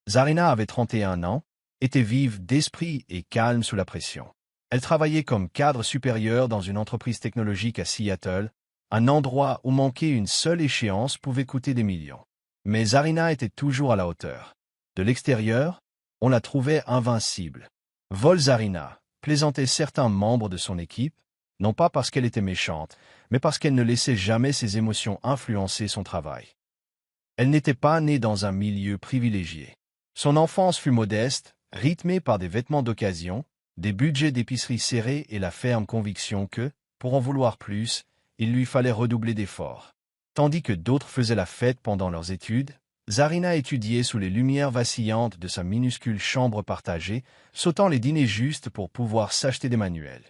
Zarina avait 31 ans, était vive d'esprit et calme sous la pression. Elle travaillait comme cadre supérieur dans une entreprise technologique à Seattle, un endroit où manquer une seule échéance pouvait coûter des millions. Mais Zarina était toujours à la hauteur. De l'extérieur, on la trouvait invincible. Vol Zarina, plaisantaient certains membres de son équipe, non pas parce qu'elle était méchante, mais parce qu'elle ne laissait jamais ses émotions influencer son travail. Elle n'était pas née dans un milieu privilégié. Son enfance fut modeste, rythmée par des vêtements d'occasion, des budgets d'épicerie serrés et la ferme conviction que, pour en vouloir plus, il lui fallait redoubler d'efforts. Tandis que d'autres faisaient la fête pendant leurs études, Zarina étudiait sous les lumières vacillantes de sa minuscule chambre partagée, sautant les dîners justes pour pouvoir s'acheter des manuels.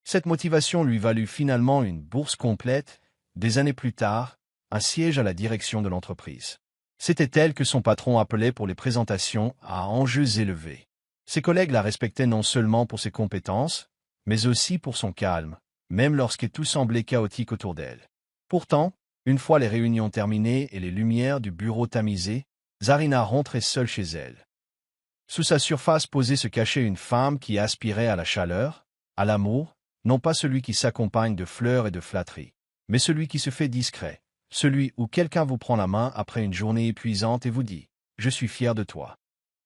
Cette motivation lui valut finalement une bourse complète, des années plus tard, un siège à la direction de l'entreprise. C'était elle que son patron appelait pour les présentations à enjeux élevés. Ses collègues la respectaient non seulement pour ses compétences, mais aussi pour son calme, même lorsque tout semblait chaotique autour d'elle. Pourtant, une fois les réunions terminées et les lumières du bureau tamisées, Zarina rentrait seule chez elle. Sous sa surface posée se cachait une femme qui aspirait à la chaleur, à l'amour, non pas celui qui s'accompagne de fleurs et de flatteries, mais celui qui se fait discret, celui où quelqu'un vous prend la main après une journée épuisante et vous dit « Je suis fier de toi ».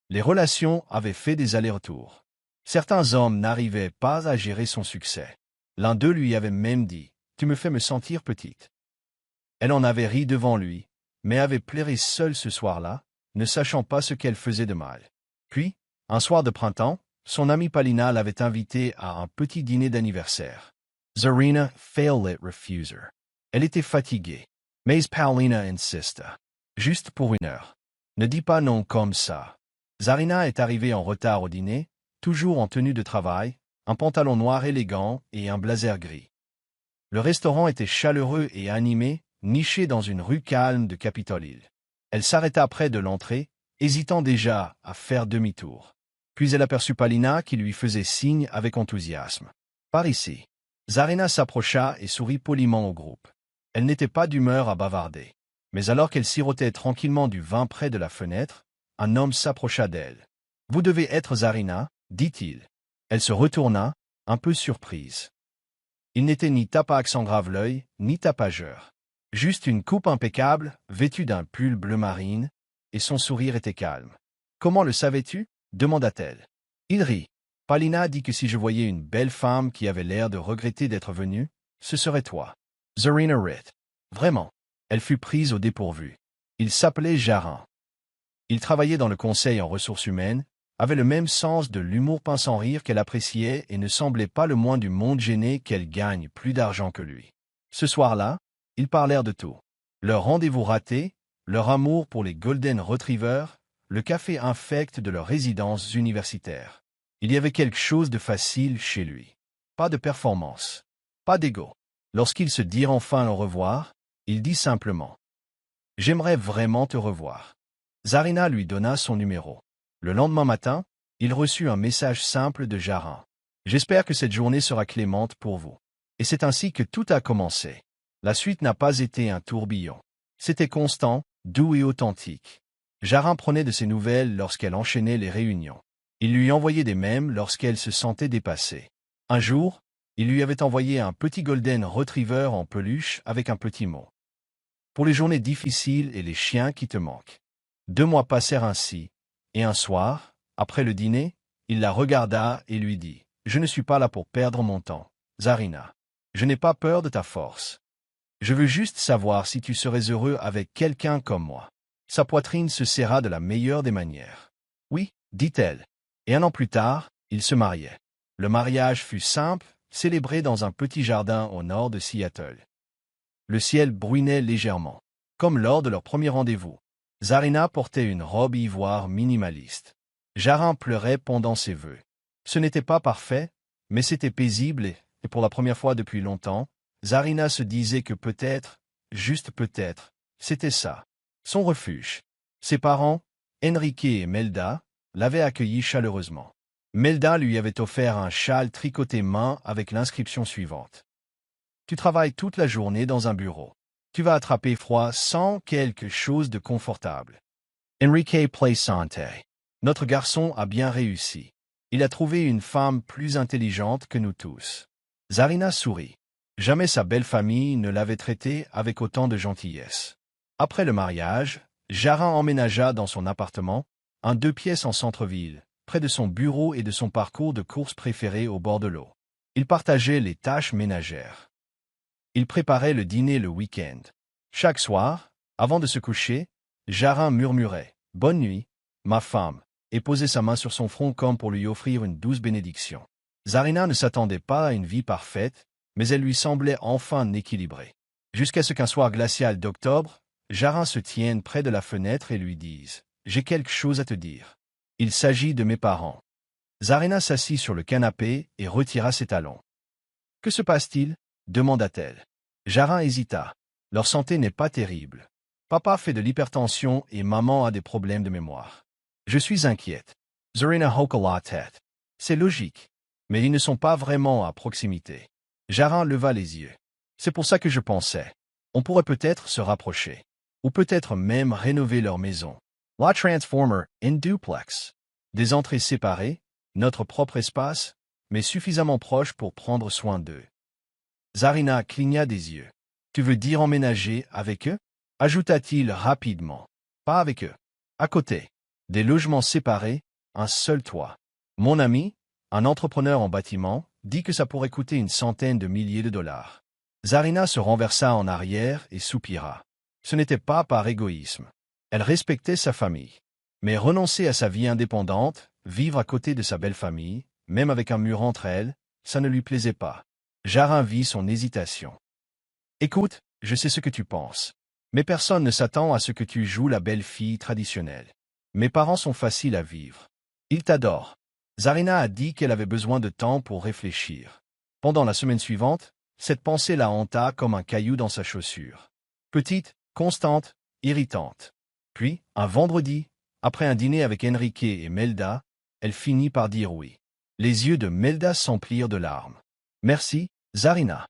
Les relations avaient fait des allers-retours. Certains hommes n'arrivaient pas à gérer son succès. L'un d'eux lui avait même dit « Tu me fais me sentir petite ». Elle en avait ri devant lui, mais avait pleuré seule ce soir-là, ne sachant pas ce qu'elle faisait de mal. Puis, un soir de printemps, son amie Paulina l'avait invitée à un petit dîner d'anniversaire. Zarina failed to refuse her. Elle était fatiguée. Mais Paulina insista. Juste pour 1 heure. Ne dis pas non comme ça. Zarina est arrivée en retard au dîner, toujours en tenue de travail, un pantalon noir élégant et un blazer gris. Le restaurant était chaleureux et animé, niché dans une rue calme de Capitol Hill. Elle s'arrêta près de l'entrée, hésitant déjà à faire demi-tour. Puis elle aperçut Paulina qui lui faisait signe avec enthousiasme. « Par ici ». Zarina s'approcha et sourit poliment au groupe. Elle n'était pas d'humeur à bavarder. Mais alors qu'elle sirotait tranquillement du vin près de la fenêtre, un homme s'approcha d'elle. « Vous devez être Zarina, » dit-il. Elle se retourna, un peu surprise. Il n'était ni tape-à en grave l'œil, ni tapageur. Juste une coupe impeccable, vêtue d'un pull bleu marine, et son sourire était calme. « Comment le savais-tu » demanda-t-elle. Il rit. Paulina dit que si je voyais une belle femme qui avait l'air de regretter d'être venue, ce serait toi. Zarina rit. Vraiment. Elle fut prise au dépourvu. Il s'appelait Jarin. Il travaillait dans le conseil en ressources humaines, avait le même sens de l'humour pince sans rire qu'elle appréciait et ne semblait pas le moins du monde gêné qu'elle gagne plus d'argent que lui. Ce soir-là, ils parlèrent de tout. Leur rendez-vous raté, leur amour pour les Golden Retrievers, le café infect de leur résidence universitaire. Il y avait quelque chose de facile chez lui. Pas de performance. Pas d'ego. Lorsqu'ils se dirent enfin au revoir, il dit simplement « J'aimerais vraiment te revoir ». Zarina lui donna son numéro. Le lendemain matin, il reçut un message simple de Jarin. « J'espère que cette journée sera clémente pour vous. » Et c'est ainsi que tout a commencé. La suite n'a pas été un tourbillon. C'était constant, doux et authentique. Jarin prenait de ses nouvelles lorsqu'elle enchaînait les réunions. Il lui envoyait des mèmes lorsqu'elle se sentait dépassée. Un jour, il lui avait envoyé un petit Golden Retriever en peluche avec un petit mot. Pour les journées difficiles et les chiens qui te manquent. 2 mois passèrent ainsi, et un soir, après le dîner, il la regarda et lui dit « Je ne suis pas là pour perdre mon temps, Zarina. Je n'ai pas peur de ta force. Je veux juste savoir si tu serais heureux avec quelqu'un comme moi. » Sa poitrine se serra de la meilleure des manières. « Oui, dit-elle. » Et 1 an plus tard, ils se mariaient. Le mariage fut simple, célébré dans un petit jardin au nord de Seattle. Le ciel bruinait légèrement, comme lors de leur premier rendez-vous. Zarina portait une robe ivoire minimaliste. Jarin pleurait pendant ses vœux. Ce n'était pas parfait, mais c'était paisible et pour la première fois depuis longtemps, Zarina se disait que peut-être, juste peut-être, c'était ça. Son refuge. Ses parents, Enrique et Melda, l'avaient accueilli chaleureusement. Melda lui avait offert un châle tricoté main avec l'inscription suivante. « Tu travailles toute la journée dans un bureau. Tu vas attraper froid sans quelque chose de confortable. » Enrique Plaisante. Notre garçon a bien réussi. Il a trouvé une femme plus intelligente que nous tous. Zarina sourit. Jamais sa belle famille ne l'avait traité avec autant de gentillesse. Après le mariage, Jarin emménagea dans son appartement, un 2 pièces en centre-ville, près de son bureau et de son parcours de course préféré au bord de l'eau. Ils partageaient les tâches ménagères. Ils préparaient le dîner le week-end. Chaque soir, avant de se coucher, Jarin murmurait « Bonne nuit, ma femme », et posait sa main sur son front comme pour lui offrir une douce bénédiction. Zarina ne s'attendait pas à une vie parfaite, mais elle lui semblait enfin équilibrée. Jusqu'à ce qu'un soir glacial d'octobre, Jarin se tienne près de la fenêtre et lui dise « J'ai quelque chose à te dire. Il s'agit de mes parents. » Zarina s'assit sur le canapé et retira ses talons. « Que se passe-t-il » demanda-t-elle. Jarin hésita. Leur santé n'est pas terrible. Papa fait de l'hypertension et maman a des problèmes de mémoire. Je suis inquiète. Zarina hocha la tête. C'est logique. Mais ils ne sont pas vraiment à proximité. Jarin leva les yeux. C'est pour ça que je pensais. On pourrait peut-être se rapprocher. Ou peut-être même rénover leur maison. La transformer in duplex. Des entrées séparées, notre propre espace, mais suffisamment proches pour prendre soin d'eux. Zarina cligna des yeux. Tu veux dire emménager avec eux? Ajouta-t-il rapidement. Pas avec eux. À côté. Des logements séparés, un seul toit. Mon ami, un entrepreneur en bâtiment, dit que ça pourrait coûter une centaine de milliers de dollars. Zarina se renversa en arrière et soupira. Ce n'était pas par égoïsme. Elle respectait sa famille. Mais renoncer à sa vie indépendante, vivre à côté de sa belle famille, même avec un mur entre elles, ça ne lui plaisait pas. Jarin vit son hésitation. Écoute, je sais ce que tu penses. Mais personne ne s'attend à ce que tu joues la belle fille traditionnelle. Mes parents sont faciles à vivre. Ils t'adorent. Zarina a dit qu'elle avait besoin de temps pour réfléchir. Pendant la semaine suivante, cette pensée la hanta comme un caillou dans sa chaussure. Petite, constante, irritante. Puis, un vendredi, après un dîner avec Enrique et Melda, elle finit par dire oui. Les yeux de Melda s'emplirent de larmes. Merci, Zarina.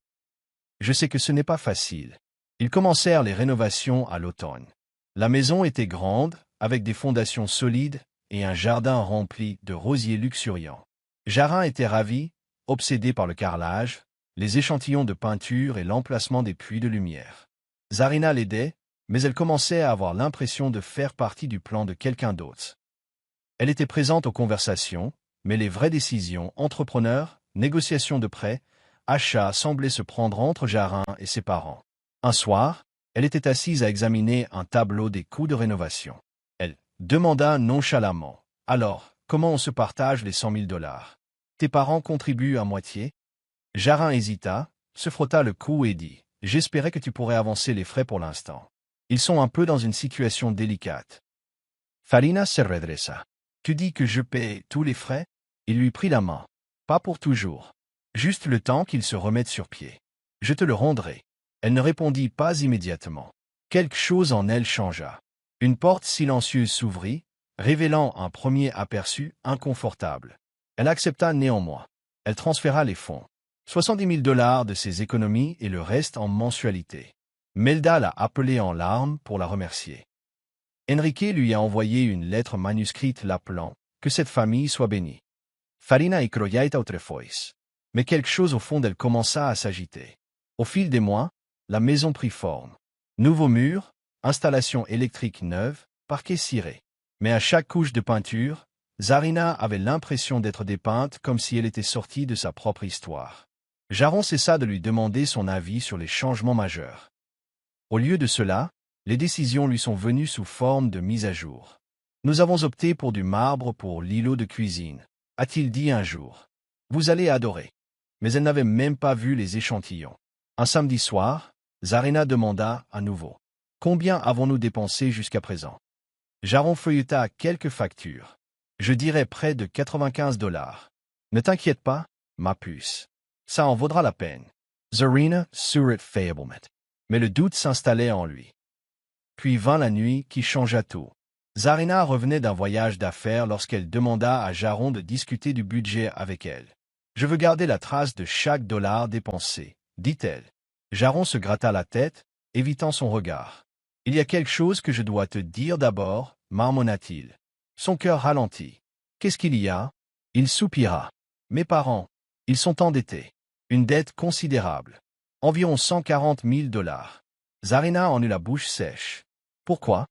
Je sais que ce n'est pas facile. Ils commencèrent les rénovations à l'automne. La maison était grande, avec des fondations solides et un jardin rempli de rosiers luxuriants. Jarin était ravi, obsédé par le carrelage, les échantillons de peinture et l'emplacement des puits de lumière. Zarina l'aidait, mais elle commençait à avoir l'impression de faire partie du plan de quelqu'un d'autre. Elle était présente aux conversations, mais les vraies décisions, entrepreneurs, négociations de prêts, achats semblaient se prendre entre Jarin et ses parents. Un soir, elle était assise à examiner un tableau des coûts de rénovation. Elle demanda nonchalamment. « Alors, comment on se partage les 100 000 dollars? Tes parents contribuent à moitié ?» Jarin hésita, se frotta le cou et dit « J'espérais que tu pourrais avancer les frais pour l'instant. Ils sont un peu dans une situation délicate. » Farina se redressa. « Tu dis que je paie tous les frais ?» Il lui prit la main. « Pas pour toujours. Juste le temps qu'ils se remettent sur pied. Je te le rendrai. » Elle ne répondit pas immédiatement. Quelque chose en elle changea. Une porte silencieuse s'ouvrit, révélant un premier aperçu inconfortable. Elle accepta néanmoins. Elle transféra les fonds. 70 000 dollars de ses économies et le reste en mensualité. Melda l'a appelée en larmes pour la remercier. Enrique lui a envoyé une lettre manuscrite l'appelant « Que cette famille soit bénie ». Farina y croyait autrefois. Mais quelque chose au fond d'elle commença à s'agiter. Au fil des mois, la maison prit forme. Nouveaux murs, installation électrique neuve, parquet ciré. Mais à chaque couche de peinture, Zarina avait l'impression d'être dépeinte comme si elle était sortie de sa propre histoire. Jaron cessa de lui demander son avis sur les changements majeurs. Au lieu de cela, les décisions lui sont venues sous forme de mise à jour. Nous avons opté pour du marbre pour l'îlot de cuisine, a-t-il dit un jour. Vous allez adorer. Mais elle n'avait même pas vu les échantillons. Un samedi soir, Zarina demanda à nouveau. Combien avons-nous dépensé jusqu'à présent? Jaron feuilleta quelques factures. Je dirais près de 95 dollars. Ne t'inquiète pas, ma puce. Ça en vaudra la peine. Zarina sourit faiblement. Mais le doute s'installait en lui. Puis vint la nuit qui changea tout. Zarina revenait d'un voyage d'affaires lorsqu'elle demanda à Jaron de discuter du budget avec elle. Je veux garder la trace de chaque dollar dépensé, dit-elle. Jaron se gratta la tête, évitant son regard. Il y a quelque chose que je dois te dire d'abord, marmonna-t-il. Son cœur ralentit. Qu'est-ce qu'il y a? Il soupira. Mes parents, ils sont endettés. Une dette considérable. Environ 140 000 $. Zarina en eut la bouche sèche. Pourquoi?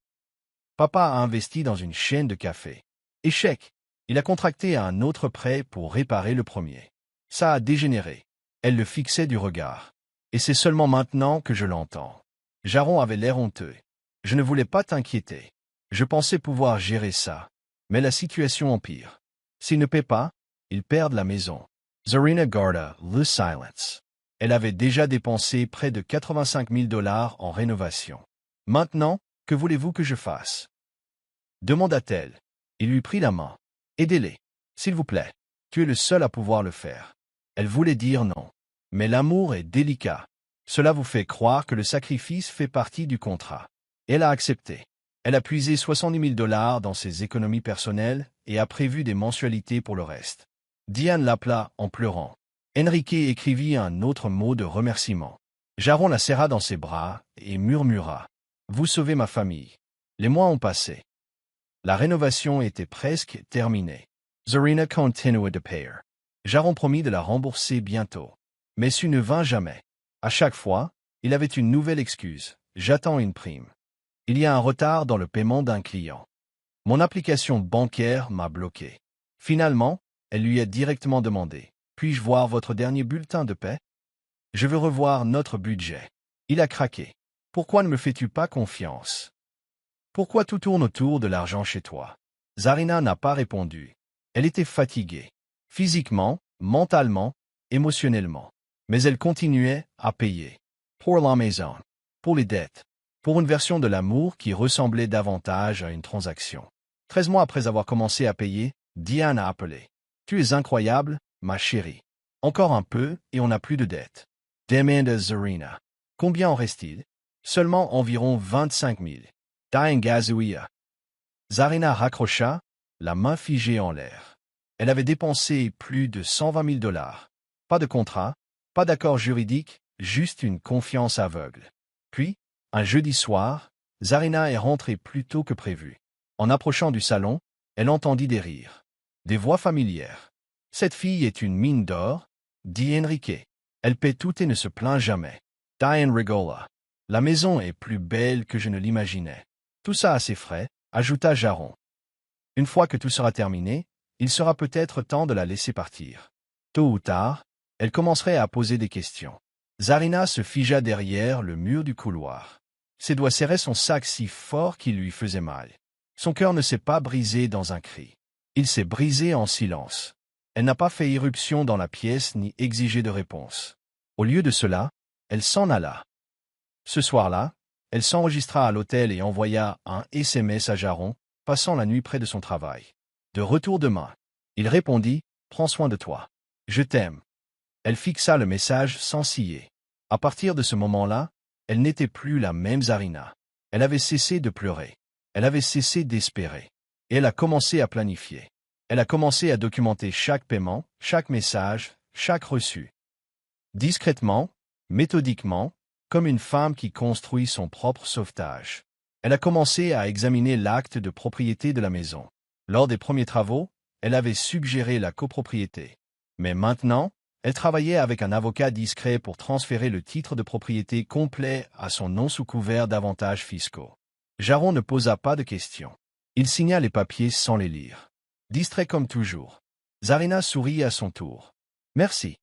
Papa a investi dans une chaîne de café. Échec. Il a contracté un autre prêt pour réparer le premier. Ça a dégénéré. Elle le fixait du regard. Et c'est seulement maintenant que je l'entends. Jaron avait l'air honteux. Je ne voulais pas t'inquiéter. Je pensais pouvoir gérer ça. Mais la situation empire. S'ils ne paient pas, ils perdent la maison. Zarina garda le silence. Elle avait déjà dépensé près de 85 000 $ en rénovation. Maintenant, que voulez-vous que je fasse? Demanda-t-elle. Il lui prit la main. Aidez-les. S'il vous plaît. Tu es le seul à pouvoir le faire. Elle voulait dire non. Mais l'amour est délicat. Cela vous fait croire que le sacrifice fait partie du contrat. Elle a accepté. Elle a puisé 70 000 $ dans ses économies personnelles et a prévu des mensualités pour le reste. Diane l'appela en pleurant. Enrique écrivit un autre mot de remerciement. Jaron la serra dans ses bras et murmura. Vous sauvez ma famille. Les mois ont passé. La rénovation était presque terminée. Zarina continuait de payer. Jaron promit de la rembourser bientôt. Mais ce ne vint jamais. À chaque fois, il avait une nouvelle excuse. J'attends une prime. Il y a un retard dans le paiement d'un client. Mon application bancaire m'a bloqué. Finalement, elle lui a directement demandé. Puis-je voir votre dernier bulletin de paie? Je veux revoir notre budget. Il a craqué. Pourquoi ne me fais-tu pas confiance? Pourquoi tout tourne autour de l'argent chez toi? Zarina n'a pas répondu. Elle était fatiguée. Physiquement, mentalement, émotionnellement. Mais elle continuait à payer. Pour la maison. Pour les dettes. Pour une version de l'amour qui ressemblait davantage à une transaction. 13 mois après avoir commencé à payer, Diane a appelé. Tu es incroyable, ma chérie. Encore un peu et on n'a plus de dettes. Demanda Zarina. Combien en reste-t-il? Seulement environ 25 000. Diane gazouilla. Zarina raccrocha, la main figée en l'air. Elle avait dépensé plus de 120 000 $. Pas de contrat, pas d'accord juridique, juste une confiance aveugle. Puis, un jeudi soir, Zarina est rentrée plus tôt que prévu. En approchant du salon, elle entendit des rires. Des voix familières. Cette fille est une mine d'or, dit Enrique. Elle paie tout et ne se plaint jamais. Diane rigola. La maison est plus belle que je ne l'imaginais. Tout ça à ses frais, ajouta Jaron. Une fois que tout sera terminé, il sera peut-être temps de la laisser partir. Tôt ou tard, elle commencerait à poser des questions. Zarina se figea derrière le mur du couloir. Ses doigts serraient son sac si fort qu'il lui faisait mal. Son cœur ne s'est pas brisé dans un cri. Il s'est brisé en silence. Elle n'a pas fait irruption dans la pièce ni exigé de réponse. Au lieu de cela, elle s'en alla. Ce soir-là, elle s'enregistra à l'hôtel et envoya un SMS à Jaron, passant la nuit près de son travail. De retour demain. Il répondit « Prends soin de toi. Je t'aime. » Elle fixa le message sans ciller. À partir de ce moment-là, elle n'était plus la même Zarina. Elle avait cessé de pleurer. Elle avait cessé d'espérer. Et elle a commencé à planifier. Elle a commencé à documenter chaque paiement, chaque message, chaque reçu. Discrètement, méthodiquement, comme une femme qui construit son propre sauvetage. Elle a commencé à examiner l'acte de propriété de la maison. Lors des premiers travaux, elle avait suggéré la copropriété. Mais maintenant, elle travaillait avec un avocat discret pour transférer le titre de propriété complet à son nom sous couvert d'avantages fiscaux. Jaron ne posa pas de questions. Il signa les papiers sans les lire. Distrait comme toujours. Zarina sourit à son tour. « Merci. »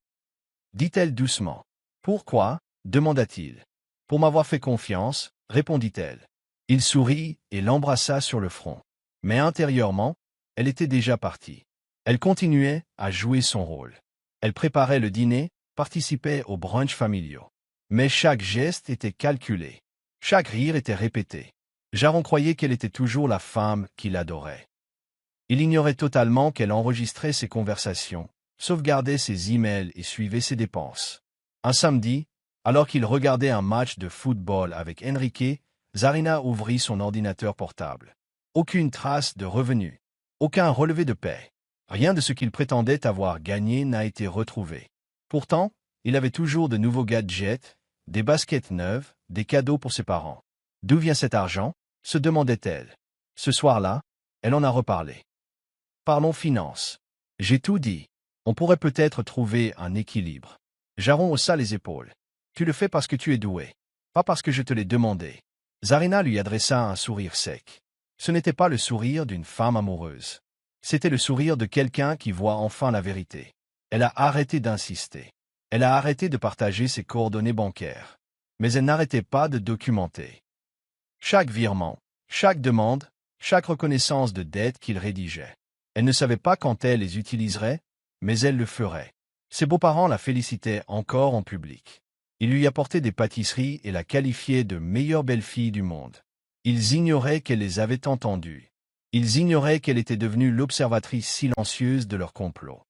dit-elle doucement. « Pourquoi ?» demanda-t-il. « Pour m'avoir fait confiance, » répondit-elle. Il sourit et l'embrassa sur le front. Mais intérieurement, elle était déjà partie. Elle continuait à jouer son rôle. Elle préparait le dîner, participait aux brunchs familiaux. Mais chaque geste était calculé. Chaque rire était répété. Jaron croyait qu'elle était toujours la femme qu'il adorait. Il ignorait totalement qu'elle enregistrait ses conversations, sauvegardait ses emails et suivait ses dépenses. Un samedi, alors qu'il regardait un match de football avec Enrique, Zarina ouvrit son ordinateur portable. Aucune trace de revenus, aucun relevé de paie. Rien de ce qu'il prétendait avoir gagné n'a été retrouvé. Pourtant, il avait toujours de nouveaux gadgets, des baskets neuves, des cadeaux pour ses parents. D'où vient cet argent? Se demandait-elle. Ce soir-là, elle en a reparlé. Parlons finances. J'ai tout dit. On pourrait peut-être trouver un équilibre. Jaron haussa les épaules. Tu le fais parce que tu es doué, pas parce que je te l'ai demandé. Zarina lui adressa un sourire sec. Ce n'était pas le sourire d'une femme amoureuse. C'était le sourire de quelqu'un qui voit enfin la vérité. Elle a arrêté d'insister. Elle a arrêté de partager ses coordonnées bancaires. Mais elle n'arrêtait pas de documenter. Chaque virement, chaque demande, chaque reconnaissance de dette qu'il rédigeait. Elle ne savait pas quand elle les utiliserait, mais elle le ferait. Ses beaux-parents la félicitaient encore en public. Ils lui apportaient des pâtisseries et la qualifiaient de meilleure belle-fille du monde. Ils ignoraient qu'elle les avait entendus. Ils ignoraient qu'elle était devenue l'observatrice silencieuse de leur complot.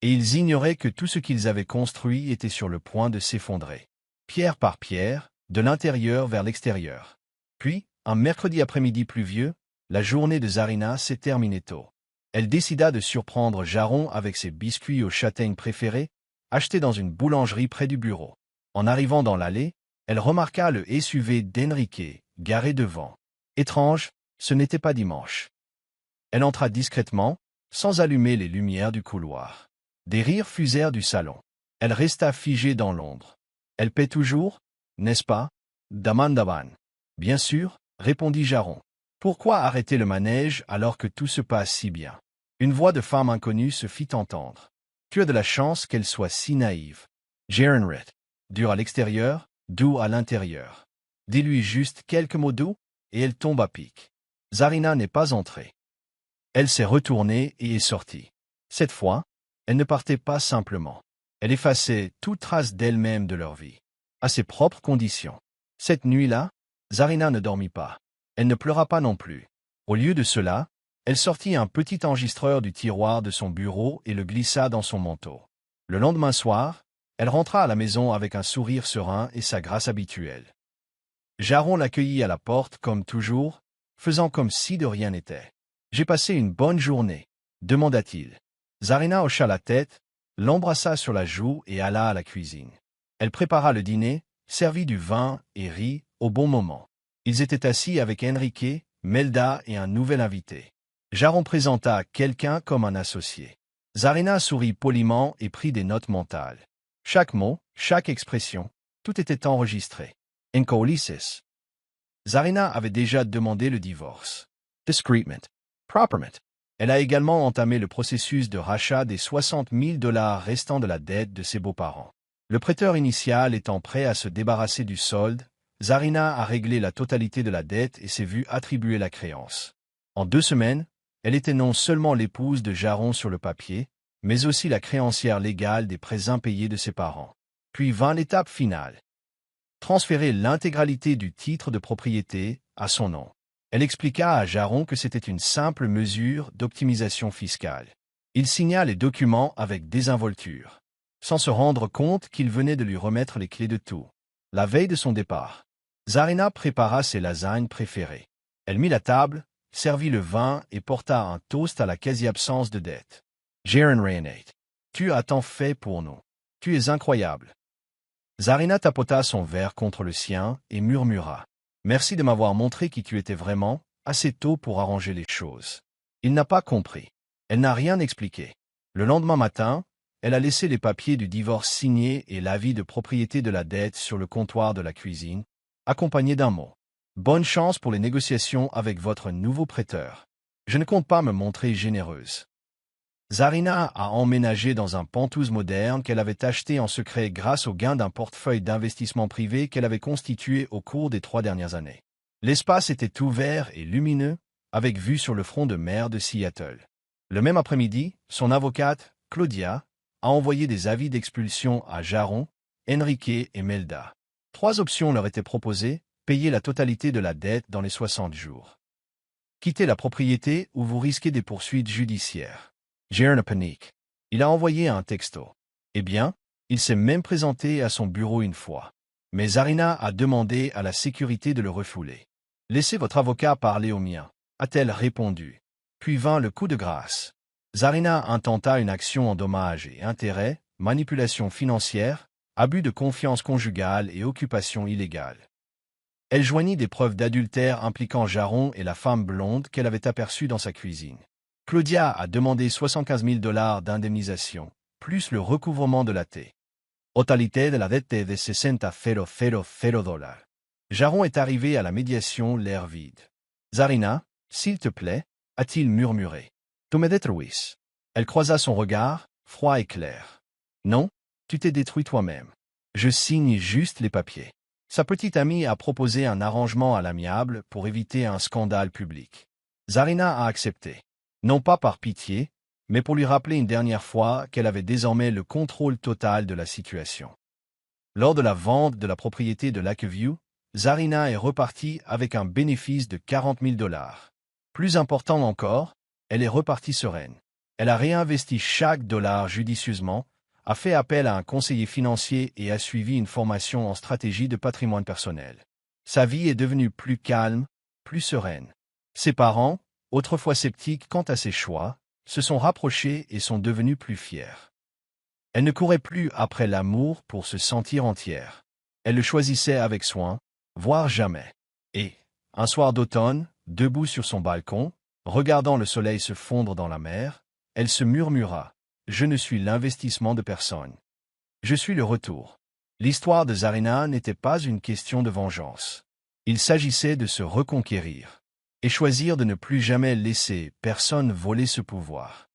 Et ils ignoraient que tout ce qu'ils avaient construit était sur le point de s'effondrer. Pierre par pierre, de l'intérieur vers l'extérieur. Puis, un mercredi après-midi pluvieux, la journée de Zarina s'est terminée tôt. Elle décida de surprendre Jaron avec ses biscuits aux châtaignes préférés, achetés dans une boulangerie près du bureau. En arrivant dans l'allée, elle remarqua le SUV d'Enrique, garé devant. Étrange, ce n'était pas dimanche. Elle entra discrètement, sans allumer les lumières du couloir. Des rires fusèrent du salon. Elle resta figée dans l'ombre. « Elle paie toujours, n'est-ce pas » demanda. « Bien sûr, » répondit Jaron. « Pourquoi arrêter le manège alors que tout se passe si bien ?» Une voix de femme inconnue se fit entendre. « Tu as de la chance qu'elle soit si naïve. » Jaron rit. Dur à l'extérieur, doux à l'intérieur. Dis-lui juste quelques mots doux, et elle tombe à pic. Zarina n'est pas entrée. Elle s'est retournée et est sortie. Cette fois, elle ne partait pas simplement. Elle effaçait toute trace d'elle-même de leur vie, à ses propres conditions. Cette nuit-là, Zarina ne dormit pas. Elle ne pleura pas non plus. Au lieu de cela, elle sortit un petit enregistreur du tiroir de son bureau et le glissa dans son manteau. Le lendemain soir, elle rentra à la maison avec un sourire serein et sa grâce habituelle. Jaron l'accueillit à la porte comme toujours, faisant comme si de rien n'était. « J'ai passé une bonne journée » demanda-t-il. Zarina hocha la tête, l'embrassa sur la joue et alla à la cuisine. Elle prépara le dîner, servit du vin et rit au bon moment. Ils étaient assis avec Enrique, Melda et un nouvel invité. Jaron présenta quelqu'un comme un associé. Zarina sourit poliment et prit des notes mentales. Chaque mot, chaque expression, tout était enregistré. Incoulisses. Zarina avait déjà demandé le divorce. Discretement. Proprement. Elle a également entamé le processus de rachat des 60 000 $ restants de la dette de ses beaux-parents. Le prêteur initial étant prêt à se débarrasser du solde, Zarina a réglé la totalité de la dette et s'est vue attribuer la créance. En 2 semaines, elle était non seulement l'épouse de Jaron sur le papier, mais aussi la créancière légale des prêts impayés de ses parents. Puis vint l'étape finale. Transférer l'intégralité du titre de propriété à son nom. Elle expliqua à Jaron que c'était une simple mesure d'optimisation fiscale. Il signa les documents avec désinvolture, sans se rendre compte qu'il venait de lui remettre les clés de tout. La veille de son départ, Zarina prépara ses lasagnes préférées. Elle mit la table, servit le vin et porta un toast à la quasi-absence de dette. Jaron Rayonate. Tu as tant fait pour nous. Tu es incroyable. Zarina tapota son verre contre le sien et murmura. Merci de m'avoir montré qui tu étais vraiment, assez tôt pour arranger les choses. Il n'a pas compris. Elle n'a rien expliqué. Le lendemain matin, elle a laissé les papiers du divorce signés et l'avis de propriété de la dette sur le comptoir de la cuisine, accompagné d'un mot. Bonne chance pour les négociations avec votre nouveau prêteur. Je ne compte pas me montrer généreuse. Zarina a emménagé dans un penthouse moderne qu'elle avait acheté en secret grâce au gain d'un portefeuille d'investissement privé qu'elle avait constitué au cours des 3 dernières années. L'espace était ouvert et lumineux, avec vue sur le front de mer de Seattle. Le même après-midi, son avocate, Claudia, a envoyé des avis d'expulsion à Jaron, Enrique et Melda. 3 options leur étaient proposées: payer la totalité de la dette dans les 60 jours. Quitter la propriété ou vous risquez des poursuites judiciaires. Jaron panique. Il a envoyé un texto. Eh bien, il s'est même présenté à son bureau une fois. Mais Zarina a demandé à la sécurité de le refouler. Laissez votre avocat parler au mien, a-t-elle répondu. Puis vint le coup de grâce. Zarina intenta une action en dommages et intérêts, manipulation financière, abus de confiance conjugale et occupation illégale. Elle joignit des preuves d'adultère impliquant Jaron et la femme blonde qu'elle avait aperçue dans sa cuisine. Claudia a demandé 75 000 $ d'indemnisation, plus le recouvrement de la totalité de la dette de 60 000 $. Jaron est arrivé à la médiation l'air vide. Zarina, s'il te plaît, a-t-il murmuré. Tu me détruis. Elle croisa son regard, froid et clair. Non, tu t'es détruit toi-même. Je signe juste les papiers. Sa petite amie a proposé un arrangement à l'amiable pour éviter un scandale public. Zarina a accepté. Non pas par pitié, mais pour lui rappeler une dernière fois qu'elle avait désormais le contrôle total de la situation. Lors de la vente de la propriété de Lakeview, Zarina est repartie avec un bénéfice de 40 000 $. Plus important encore, elle est repartie sereine. Elle a réinvesti chaque dollar judicieusement, a fait appel à un conseiller financier et a suivi une formation en stratégie de patrimoine personnel. Sa vie est devenue plus calme, plus sereine. Ses parents, autrefois sceptiques quant à ses choix, se sont rapprochés et sont devenus plus fiers. Elle ne courait plus après l'amour pour se sentir entière. Elle le choisissait avec soin, voire jamais. Et, un soir d'automne, debout sur son balcon, regardant le soleil se fondre dans la mer, elle se murmura « Je ne suis l'investissement de personne. Je suis le retour ». L'histoire de Zarina n'était pas une question de vengeance. Il s'agissait de se reconquérir et choisir de ne plus jamais laisser personne voler ce pouvoir.